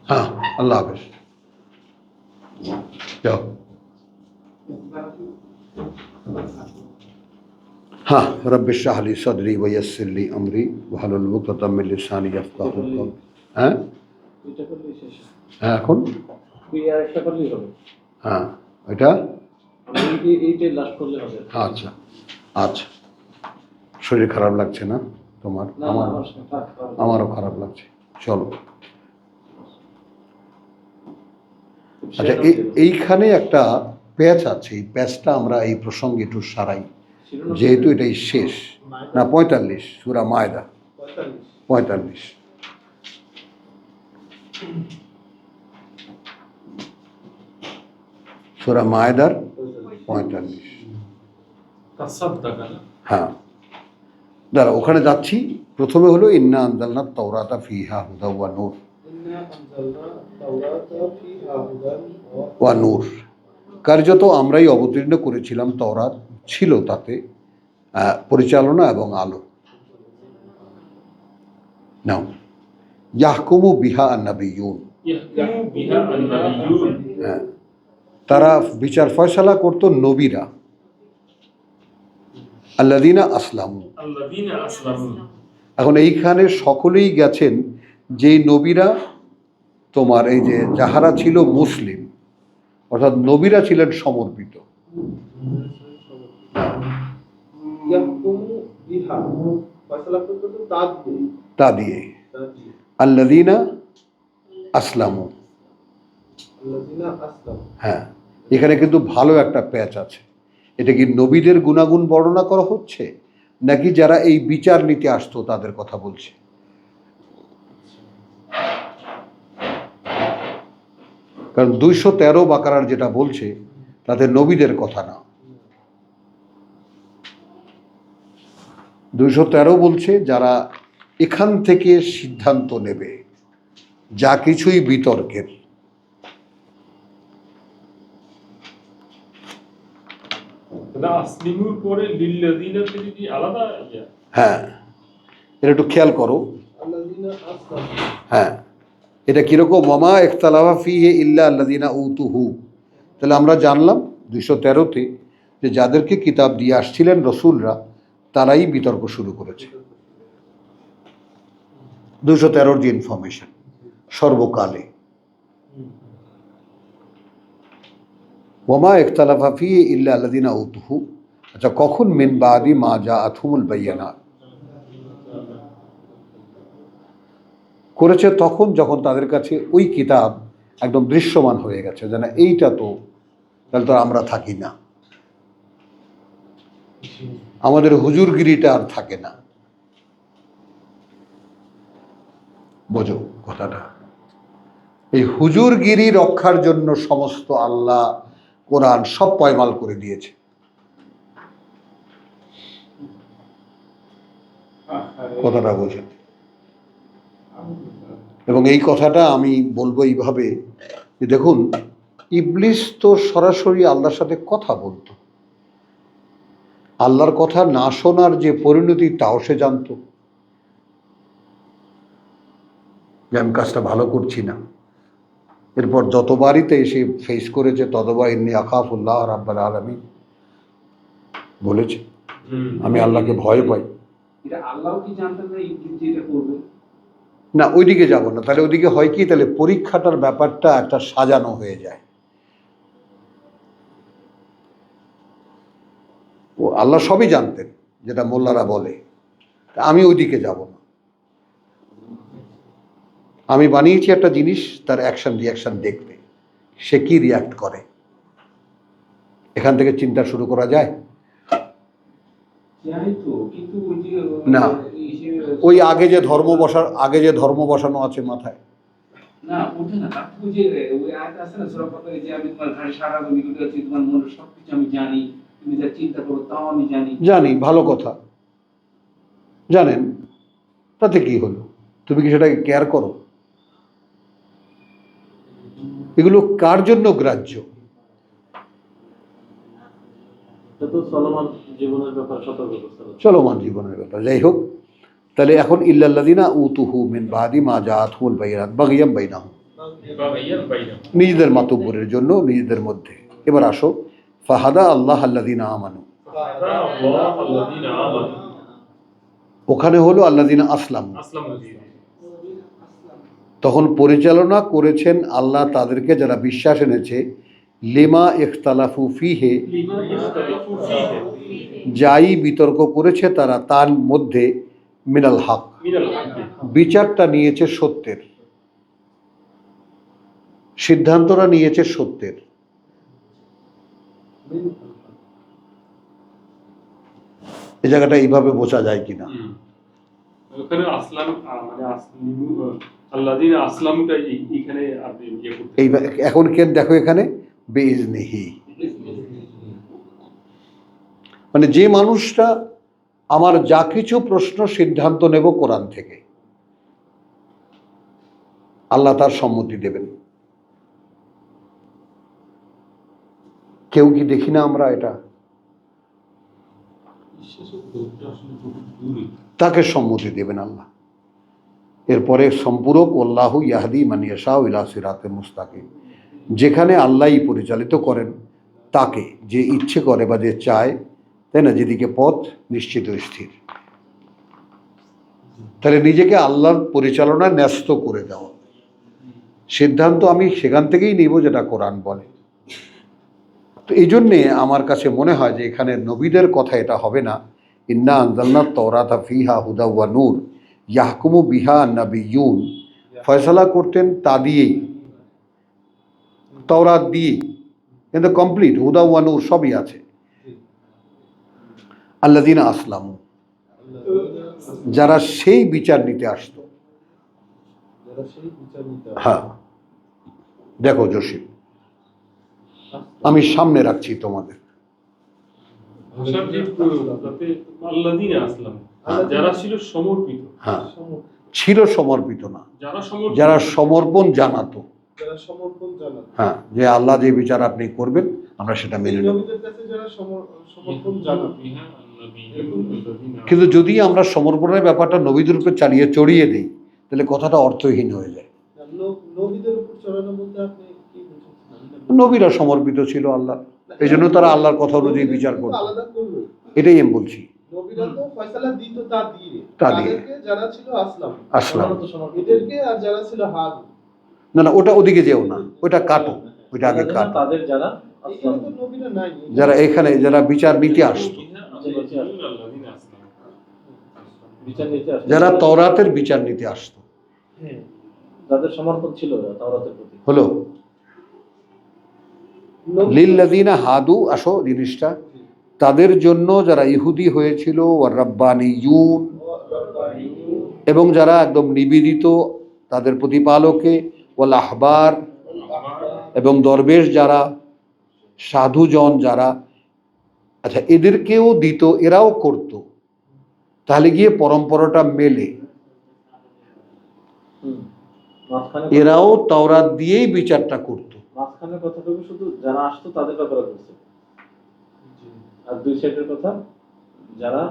হ্যাঁ, আল্লাহ হাফেজ, যাও। হ্যাঁ, রব্বি ইশরাহ লি সাদরি ওয়া ইয়াসসির লি আমরি ওয়াহলুল উকদাতাম মিন লিসানি ইয়াফকাহু কওলি। হ্যাঁ হ্যাঁ, এখন হ্যাঁ, এটা আচ্ছা আচ্ছা। শরীর খারাপ লাগছে না তোমার? আমারও খারাপ লাগছে। চলো, আচ্ছা, এইখানে একটা প্যাচ আছে, এই প্যাচটা আমরা এই প্রসঙ্গে একটু সারাই, যেহেতু এটাই শেষ না। 45 সূরা মায়দা, 45। সূরা মায়দার 45। হ্যাঁ, দাঁড়া, ওখানে যাচ্ছি। প্রথমে হলো ইন্না আনজালনাত তাওরাতা ফিহা হুদা ওয়া নূর। ওয়া নূর, কার্যত আমরাই অবতীর্ণ করেছিলাম তাওরাত, ছিল তাতে পরিচালনা এবং আলো। নাও, ইয়াহকুমু বিহা আন-নাবিয়্যুন, হ্যাঁ, তারা বিচার ফয়সালা করত নবীরা। আল্লাযীনা আসলামু, এখন এইখানে সকলেই গেছেন যেই নবীরা তোমার এই যে যাহারা ছিল মুসলিম, অর্থাৎ নবীরা ছিলেন সমর্পিত। তা দিয়ে আল্লাযীনা আসলামু, হ্যাঁ, এখানে কিন্তু ভালো একটা প্যাচ আছে। এটা কি নবীদের গুণাগুণ বর্ণনা করা হচ্ছে, নাকি যারা এই বিচার নিতে আসতো তাদের কথা বলছে? কারণ 213 বাকারার যেটা বলছে তাতে নবীদের কথা না। 213 বলছে যারা এখান থেকে সিদ্ধান্ত নেবে যা কিছুই বিতর্কের। হ্যাঁ, এটা একটু খেয়াল করো। হ্যাঁ, এটা কিরকম? ওয়ামা ইখতালাফা ফীহি ইল্লা আল্লাযীনা উতুহু। তাহলে আমরা জানলাম 213-তে যে যাদেরকে কিতাব দিয়ে আসছিলেন রসুলরা, তারাই বিতর্ক শুরু করেছে। 213-র যে ইনফরমেশন সর্বকালে। ওয়ামা ইখতালাফা ফীহি ইল্লা আল্লাযীনা উতুহু। আচ্ছা, কখন? মিন বাদি মা জাআতহুমুল বায়্যিনাত, করেছে তখন যখন তাদের কাছে ওই কিতাব একদম দৃশ্যমান হয়ে গেছে, যে না এইটা তো, তাহলে তো আমরা থাকি না, আমাদের হুজুরগিরিটা আর থাকে না। বোঝো কথাটা? এই হুজুরগিরি রক্ষার জন্য সমস্ত আল্লাহ কোরআন সব পয়মাল করে দিয়েছে। কথাটা বোঝেন? এবং এই কথাটা আমি বলবো এইভাবে যে দেখুন, ইবলিস তো সরাসরি আল্লাহর সাথে কথা বলতো, আল্লাহর কথা না শোনার যে পরিণতি তাও সে জানতো, যে আমি কাজটা ভালো করছি না। এরপর যতবারইতে এসে ফেস করেছে ততবার ইন্নী আখাফুল্লাহ রাব্বাল আলামিন বলেছে, আমি আল্লাহকে ভয় পাই। না, ওইদিকে যাব না। তাহলে ওইদিকে হয় কি, তাহলে পরীক্ষাটার ব্যাপারটা একটা সাজানো হয়ে যায়। ও আল্লাহ সবই জানতেন, যেটা মোল্লারা বলে। আমি ওইদিকে যাব না। আমি বানিয়েছি একটা জিনিস, তার অ্যাকশন রিয়াকশন দেখবে, সে কি রিয়াক্ট করে। এখান থেকে চিন্তা শুরু করা যায় না? ওই আগে যে ধর্ম বসানো আছে মাথায়, না ওঠে না। তারপর যে ওই আয়াত আছে না সূরা ফাতিরে, যে আমি তোমার ঘাড়ে সারা জীবন বিগত আছি, তোমার মনের সবকিছু আমি জানি, তুমি যা চিন্তা করো তাও আমি জানি। ভালো কথা, জানেন, তাতে কি হলো? তুমি কি সেটাকে কেয়ার করো? এগুলো কার জন্য গ্রাহ্য? চলমান জীবনের ব্যাপার। যাই হোক, তাহলে এখন ইল্লাল্লাযিনা উতুহু মিন বাদি মা জাআতহুমুল বায়িনাত বাগিয়াম বাইনাহুম, নিজেদের মাতুব্বরের জন্য নিজেদের মধ্যে। এবার আসো, ফাহাদা আল্লাহ আল্লাযিনা আমানু, ওখানে হলো আল্লাযিনা আসলাম, তখন পরিচালনা করেছেন আল্লাহ তাদেরকে যারা বিশ্বাস এনেছে, লিমা ইখতালাফু ফিহে, যাই বিতর্ক করেছে তারা তার মধ্যে, মিনাল হক, বিচারটা নিয়েছে সত্যের, সিদ্ধান্তটা নিয়েছে সত্যের। এই জায়গাটা এইভাবে বোঝা যায় কিনা? ওখানে আসলাম মানে আল্লাযিনা আসলামটা এখানে আপনি এই এখন কেন দেখো এখানে বিইজনিহি, মানে যে মানুষটা আমার যা কিছু প্রশ্ন সিদ্ধান্ত নেব কোরআন থেকে, আল্লাহ তার সম্মতি দেবেন। কেউ কি দেখি না আমরা এটা? তাকে সম্মতি দেবেন আল্লাহ। এরপরে সম্পূরক আল্লাহু ইয়াহদি মান ইয়াশাউ ইলা সিরাতিল মুস্তাকিম, যেখানে আল্লাহই পরিচালিত করেন তাকে, যে ইচ্ছে করে বা যে চায়, তাই না, যেদিকে পথ নিশ্চিত স্থির। তাহলে নিজেকে আল্লাহর পরিচালনায় ন্যস্ত করে দেওয়া, সিদ্ধান্ত আমি সেখান থেকেই নিব যেটা কোরআন বলে। তো এই জন্যে আমার কাছে মনে হয় যে এখানে নবীদের কথা এটা হবে না। ইন্না আনজালনাত তাওরাতা ফিহা হুদা ওয়া নূর ইয়াহকুমু বিহা নাবিয়্যুন, ফয়সালা করতেন তা দিয়েই, তাওরাত দিয়েই, কিন্তু কমপ্লিট হুদা ওয়া নূর সবই আছে। আল্লাযিনা আসলামু, যারা সেই বিচার নিতে আসতো। হ্যাঁ, দেখো জসিম, আমি সামনে রাখছি তোমাদের, যারা ছিল সমর্পিত, হ্যাঁ, ছিল সমর্পিত না, যারা সমর্পণ জানাতো, হ্যাঁ, যে আল্লাহ যে বিচার আপনি করবেন আমরা সেটা মেনে নেব। কিন্তু যদি আমরা সমর্পণের ব্যাপারটা নবীদের উপর চড়িয়ে দিই, তাহলে কথাটা অর্থহীন হয়ে যায়। নবীরা সমর্পিত ছিল আল্লাহ, এই জন্য তারা আল্লাহর কথা অনুযায়ী বিচার করত, এটাই আমি বলছি। না না, ওটা ওদিকে যেও না, ওটা কাটো, ওইটা আগে কাটো। যারা এখানে যারা বিচার নিতে আসতো, যারা তাওরাতের বিচার নিতে আসতো, যাদের সমর্পণ ছিল তাওরাতের প্রতি, হলো লিল্লাযিনা হাদু, আসো জিনিসটা, তাদের জন্য যারা ইহুদি হয়েছিল, ওয়া রাব্বানিয়ুন, এবং যারা একদম নিবেদিত তাদের প্রতিপালকে, ওয়াল আহবার, এবং দরবেশ যারা, সাধুজন যারা, আচ্ছা এদেরকেও দিত, এরাও করত, তাহলে গিয়ে পরম্পরাটা মেলে। এরাও তাওরাত দিয়েই বিচারটা করত। মাঝখানে কথাটুকু শুধু যারা আসতো তাদের ব্যাপারে বলছে, আর দুই সাইডের কথা যারা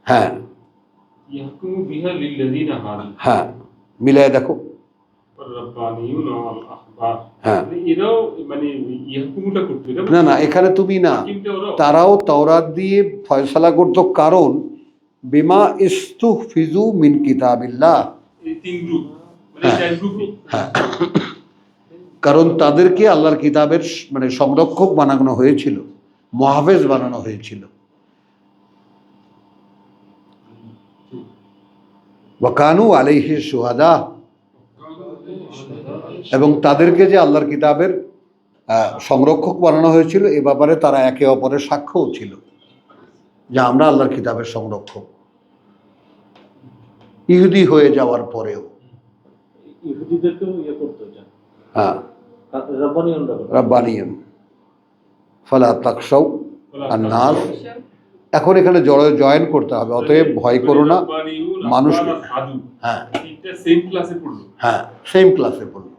হ্যাঁ হ্যাঁ, মিলায় দেখো। হ্যাঁ, না না, এখানে তুমি না, তারাও তাওরাত দিয়ে ফয়সালা করত, কারণ বিমা ইস্তুহফিজু মিন কিতাবিল্লাহ, হ্যাঁ, কারণ তাদেরকে আল্লাহর কিতাবের মানে সংরক্ষক বানানো হয়েছিল, মুহাফেজ বানানো হয়েছিল। ওয়া কানু আলাইহি শুহাদা, এবং তাদেরকে যে আল্লাহর কিতাবের সংরক্ষক বানানো হয়েছিল, এ ব্যাপারে তারা একে অপরের সাক্ষ্যও ছিল যে আমরা আল্লাহর কিতাবের সংরক্ষক। ইহুদি হয়ে যাওয়ার পরেও ইহুদিদেরকেও ইয়ে করতে, হ্যাঁ, রাব্বানিয়ান ফালা তাকশাউ আন-নাস, এখন এখানে জয়েন করতে হবে, অতএব ভয় করো না মানুষকে। হ্যাঁ সেম ক্লাসে পড়লো, হ্যাঁ সেম ক্লাসে পড়লো।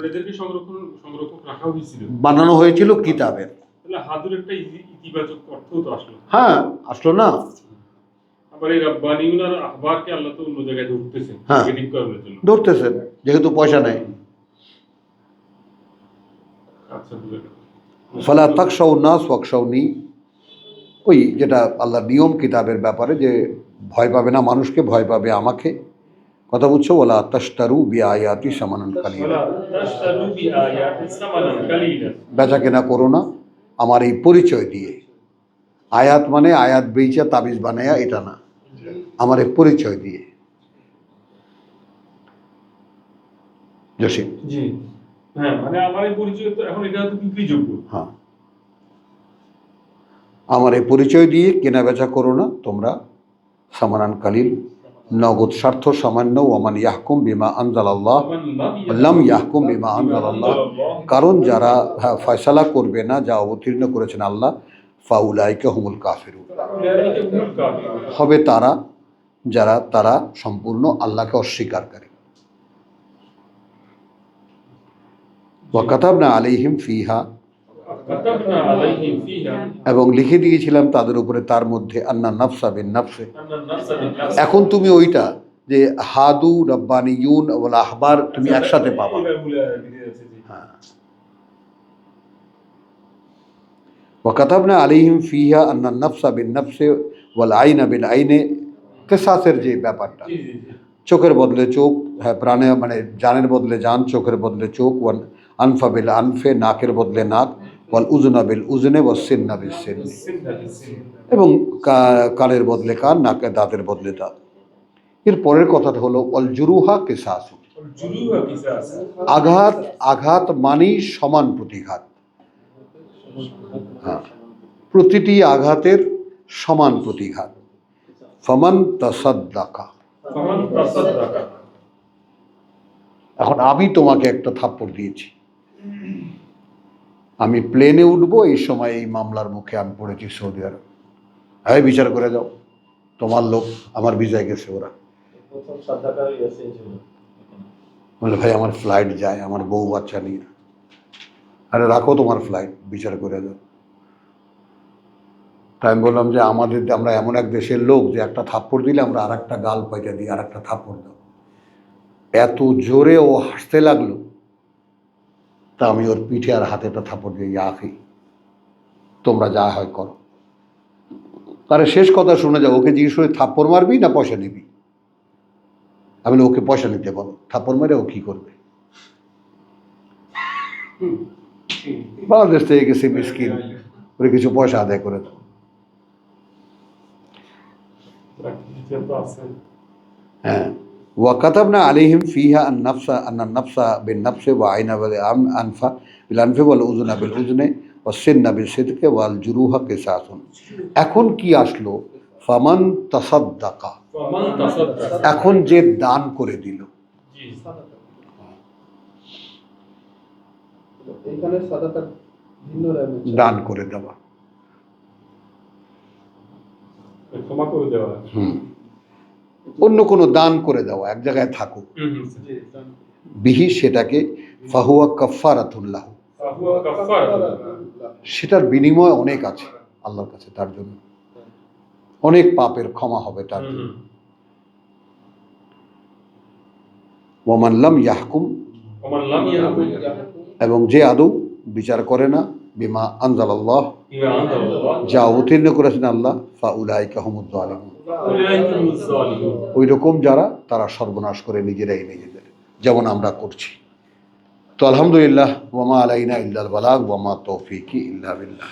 এদেরকে সংরক্ষক রাখা হয়েছিল, বানানো হয়েছিল কিতাবের, তাহলে হাদুর একটা ইতিবাচক অর্থও তো আসলো। হ্যাঁ, আসলো না? আবার এই রাব্বানিউন আর আহবারকে আল্লাহ তো অন্য জায়গায় ধরতেছেন হ্যাঁ। নেগেটিভ করার জন্য। ধরতেছেন, যেহেতু পয়সা নেই। আচ্ছা, বুঝে গেল। ফালা তাকশাউ নাস ওয়াকশাউনি, ওই যেটা আল্লাহর নিয়ম কিতাবের ব্যাপারে, যে ভয় পাবে না মানুষকে, ভয় পাবে আমাকে। কথা বুঝছো? ওয়ালা তাশতারু বিআয়াতি সামানান কালিলা, ওয়ালা তাশতারু বিআয়াতি সামানান কালিলা। বেচা কেনা করো না আমার এই পরিচয় দিয়ে। আয়াত মানে আয়াত বেচা তাবিজ বানায়া, এটা না, আমার এই পরিচয় দিয়ে। জসিম, জি, হ্যাঁ, মানে আমার এই পরিচয় তো এখন এটা তো বিক্রিযোগ্য। হ্যাঁ, আমার এই পরিচয় দিয়ে কেনা বেচা করো না তোমরা, সামানান কালিল, নগদ স্বার্থ সামান্য। ওয়ামান ইয়াহকুম বিমা আনজালাল্লাহ লাম ইয়াহকুম বিমা আনজালাল্লাহ, কারণ যারা ফয়সালা করবে না যা অবতীর্ণ করেছেন আল্লাহ, ফাউলাইকা হুমুল কাফিরুন, হবে তারা যারা তারা সম্পূর্ণ আল্লাহকে অস্বীকারী। ওয়া কাতাবনা আলাইহিম ফিহা, কাতাবনা আলাইহিম ফিহা, এবং লিখে দিয়েছিলাম তাদের উপরে তার মধ্যে, আন্না নাফসা বিন নাফসে। আন্নান নাফসা বিন নাফস। এখন তুমি ওইটা যে হাদু রব্বানিয়ুন ওয়াল আহবার তুমি একসাথে পাবা। হ্যাঁ, ওয়া কাতাবনা আলাইহিম ফিহা আন্না নাফসা বিন নাফসে ওয়াল আইনা বিল আইনে, কিসাসের যে ব্যাপারটা, জি জি জি। চোখের বদলে চোখ, হ্যাঁ, প্রাণে মানে জানের বদলে জান, চোখের বদলে চোখ। ওয়ান আনফা বিল আনফে, নাকের বদলে নাক। ওয়াল উজনা বিল উজনে ওয়াস সিন্না বিল সিন্নি, এবং কানের বদলে কান, নাকের দাঁতের বদলে দাঁত। এর পরের কথাটা হলো অল জুরুহা কিসাসু, জুরুহা কিসাস। আঘাত, আঘাত মানেই সমান প্রতিঘাত। হ্যাঁ, প্রতিটি আঘাতের সমান প্রতিঘাত। ফামান তাসাদ্দাকা, ফামান তাসাদ্দাকা। এখন আমি তোমাকে একটা থাপ্পড় দিয়েছি, আমি প্লেনে উঠবো, এই সময় এই মামলার মুখে আমি পড়েছি সৌদি আরব, হ্যাঁ বিচার করে যাও, তোমার লোক, আমার ভিসায় গেছে ওরা। প্রথম সাদাকার ইয়াসে ছিল। বলে ভাই আমার ফ্লাইট যায়, আমার বউ বাচ্চা নিয়ে। আরে রাখো তোমার ফ্লাইট, বিচার করে যাও। তাই আমি বললাম যে আমরা এমন এক দেশের লোক যে একটা থাপ্পড় দিলে আমরা আর একটা গাল পাইটা দিই, আর একটা থাপ্পড় দাও। এত জোরে ও হাসতে লাগলো, তা আমি ওর পিঠে আর হাতে একটা থাপ্পড় দিয়ে, আখি তোমরা যা হয় করো। তারে শেষ কথা শুনে যাও, ওকে জিজ্ঞেস করে থাপ্পড় মারবি না পয়সা নিবি? আমি বলি, ওকে পয়সা নিতে বলো, থাপ্পড় মারে ও কি করবে? বাংলাদেশ থেকে গেছে মিসকিন, ওরে কিছু পয়সা আদায় করে দাও। হ্যাঁ, ওয়া কাতাবনা আলাইহিম ফিহা আন্নান নাফসা বিন নাফসি ওয়া আইনা বিল আনফা বিল আনফি ওয়াল উযুনা বিল উযুনি ওয়াস সিন্না বিল সিদকি ওয়াল জুরুহা কিসাসুন। এখন কি আসলো? ফামান তাসাদ্দাকা, ফামান তাসাদ্দাকা। এখন যে দান করে দিল। জি, এইখানে সাদাকাত ভিন্ন রকমের। দান করে দেওয়া, ক্ষমা করে দেওয়া। অন্য কোনো দান করে দেওয়া, এক জায়গায় থাকুক জি, বিহি, সেটাকে ফাহুয়া কাফারাতুল্লাহ, ফাহুয়া কাফারাতুল্লাহ। সেটার বিনিময় অনেক আছে আল্লাহর কাছে, তার জন্য অনেক পাপের ক্ষমা হবে তার জন্য। ওয়ামান লাম ইয়াহকুম, ওমান লাম ইয়াহকুম এবং যে আদৌ বিচার করে না, বিমা আনজালাল্লাহ, বিমা আনজালাল্লাহ, যা অবতীর্ণ করেছেন আল্লাহ, ফাউলাইকা হুমুজ জালিমুন, উলাইকা হুমুজ জালিমুন। ওই রকম যারা, তারা সর্বনাশ করে নিজেরাই নিজেদের, যেমন আমরা করছি। তো আলহামদুলিল্লাহ, ওয়ামা আলাইনা ইল্লাল বালাগ ওয়ামা তৌফিকি ইল্লা বিল্লাহ।